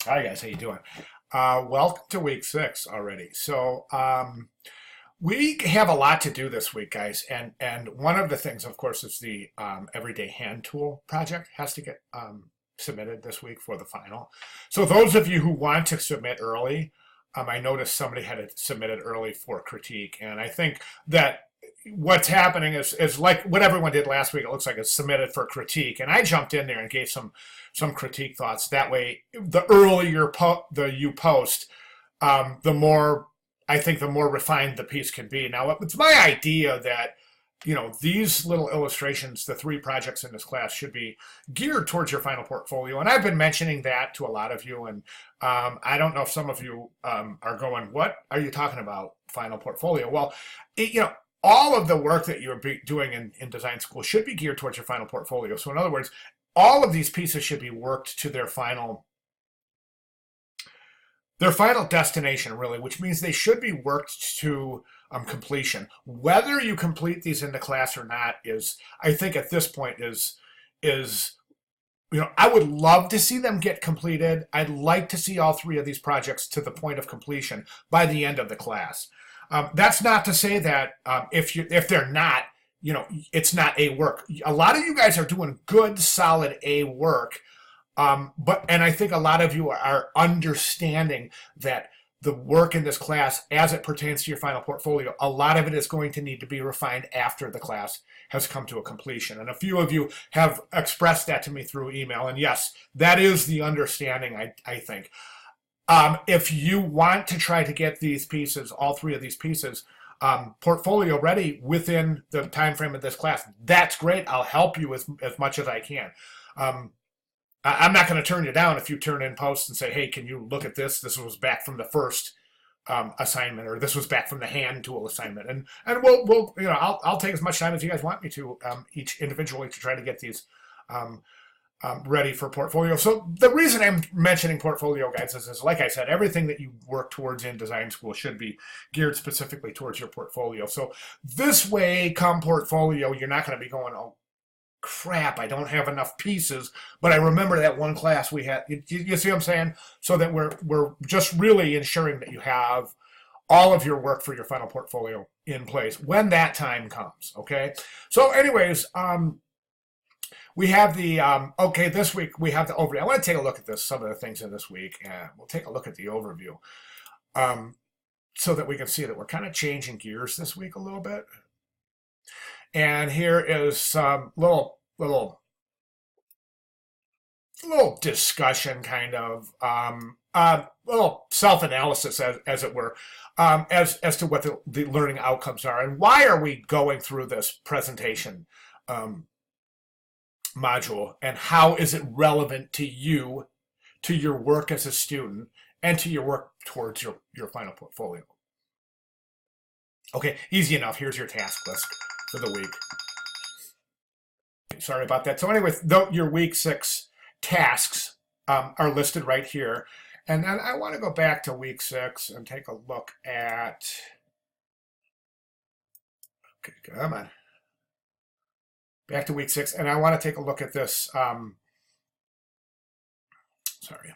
Hi guys, how you doing? Welcome to week 6 already. We have a lot to do this week, guys, and one of the things, of course, is the Everyday Hand Tool project has to get submitted this week for the final. So those of you who want to submit early, I noticed somebody had it submitted early for critique, and I think that what's happening is like what everyone did last week. It looks like it's submitted for critique, and I jumped in there and gave some critique thoughts. That way, the earlier you post, the more I think the more refined the piece can be. Now, it's my idea that these little illustrations, the 3 projects in this class, should be geared towards your final portfolio. And I've been mentioning that to a lot of you, and I don't know if some of you are going, "What are you talking about, final portfolio?" Well, all of the work that you're doing in design school should be geared towards your final portfolio. So in other words, all of these pieces should be worked to their final destination, really, which means they should be worked to completion. Whether you complete these in the class or not is, I think at this point, I would love to see them get completed. I'd like to see all 3 of these projects to the point of completion by the end of the class. That's not to say that if they're not, it's not A work. A lot of you guys are doing good, solid A work, and I think a lot of you are understanding that the work in this class, as it pertains to your final portfolio, a lot of it is going to need to be refined after the class has come to a completion. And a few of you have expressed that to me through email, and yes, that is the understanding, I think. If you want to try to get these pieces, all 3 of these pieces, portfolio ready within the time frame of this class, that's great. I'll help you as much as I can. I'm not going to turn you down if you turn in posts and say, "Hey, can you look at this? This was back from the first assignment, or this was back from the hand tool assignment." And we'll I'll take as much time as you guys want me to, each individually, to try to get these ready for portfolio. So the reason I'm mentioning portfolio, guys, is like I said, everything that you work towards in design school should be geared specifically towards your portfolio. So this way, come portfolio, you're not going to be going, "Oh crap, I don't have enough pieces, but I remember that one class we had." You see what I'm saying? So that we're just really ensuring that you have all of your work for your final portfolio in place when that time comes. Okay. So, anyways, we have the okay. This week we have the overview. I want to take a look at some of the things in this week, and we'll take a look at the overview, so that we can see that we're kind of changing gears this week a little bit. And here is some little discussion, kind of little self-analysis, as it were, as to what the learning outcomes are, and why are we going through this presentation module, and how is it relevant to you, to your work as a student, and to your work towards your final portfolio. Okay, easy enough. Here's your task list for the week. Sorry about that. So anyways, your week 6 tasks are listed right here. And then I want to go back to week 6 and take a look at, okay, come on. Back to week 6, and I want to take a look at this,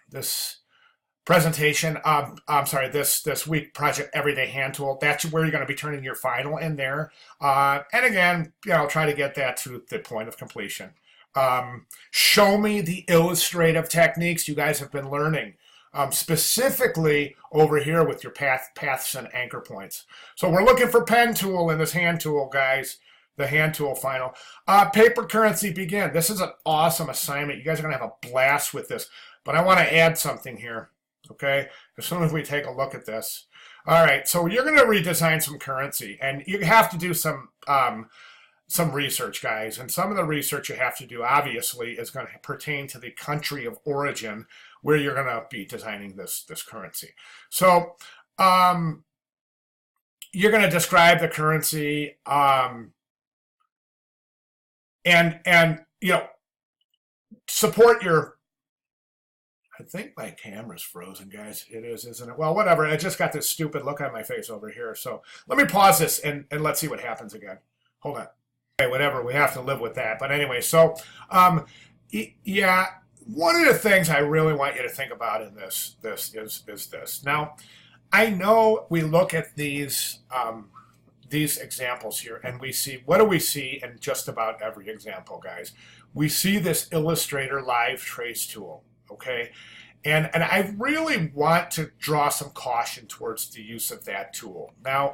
this presentation. This week project, Everyday Hand Tool. That's where you're going to be turning your final in there. And again, try to get that to the point of completion. Show me the illustrative techniques you guys have been learning, specifically over here with your paths and anchor points. So we're looking for pen tool in this hand tool, guys. The hand tool final. Paper currency begin. This is an awesome assignment. You guys are going to have a blast with this. But I want to add something here, okay? As soon as we take a look at this. All right, so you're going to redesign some currency. And you have to do some research, guys. And some of the research you have to do, obviously, is going to pertain to the country of origin where you're going to be designing this currency. So you're going to describe the currency, and support your, I think my camera's frozen, guys. It is, isn't it? Well, whatever. I just got this stupid look on my face over here. So let me pause this and let's see what happens again. Hold on. Okay, whatever. We have to live with that. But anyway, so yeah, one of the things I really want you to think about in this is this. Now, I know we look at these examples here, and we see, what do we see in just about every example, guys? We see this Illustrator Live Trace tool, okay? And I really want to draw some caution towards the use of that tool. Now,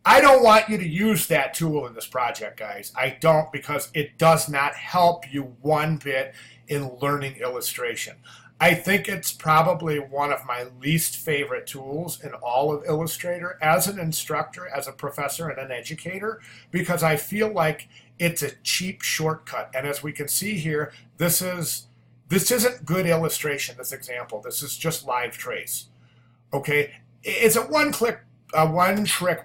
I don't want you to use that tool in this project, guys. I don't, because it does not help you one bit in learning illustration. I think it's probably one of my least favorite tools in all of Illustrator as an instructor, as a professor, and an educator, because I feel like it's a cheap shortcut. And as we can see here, this isn't good illustration, this example. This is just Live Trace. Okay? It's a one-trick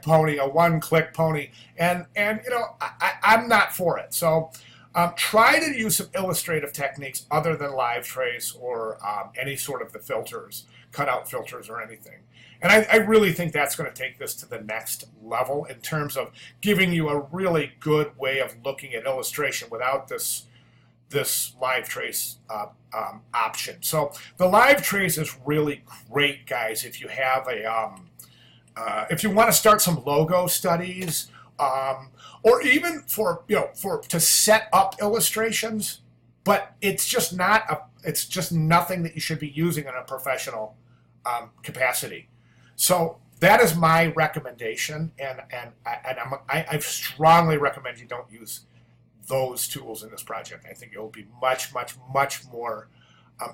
pony, a one-click pony, and you know, I'm not for it. So try to use some illustrative techniques other than Live Trace or any sort of the filters, cutout filters or anything. And I really think that's going to take this to the next level in terms of giving you a really good way of looking at illustration without this Live Trace option. So the Live Trace is really great, guys, if you have a if you want to start some logo studies, or even for to set up illustrations, but it's just nothing that you should be using in a professional capacity. So that is my recommendation, and I strongly recommend you don't use those tools in this project. I think it will be much more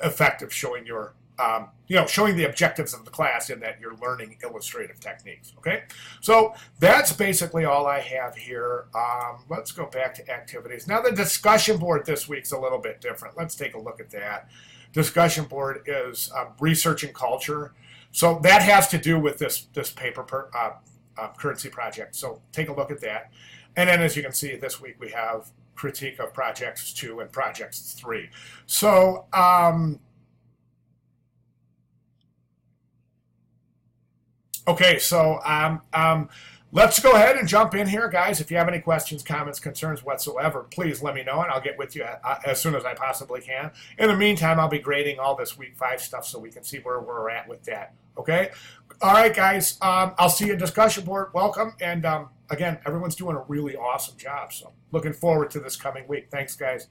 effective showing your showing the objectives of the class in that you're learning illustrative techniques. Okay, so that's basically all I have here. Let's go back to activities. Now the discussion board this week's a little bit different. Let's take a look at that. Discussion board is research and culture. So that has to do with this paper currency project. So take a look at that. And then as you can see, this week we have critique of projects 2 and projects 3. So okay, so let's go ahead and jump in here, guys. If you have any questions, comments, concerns whatsoever, please let me know, and I'll get with you as soon as I possibly can. In the meantime, I'll be grading all this week 5 stuff so we can see where we're at with that. Okay? All right, guys. I'll see you in discussion board. Welcome. And again, everyone's doing a really awesome job. So looking forward to this coming week. Thanks, guys.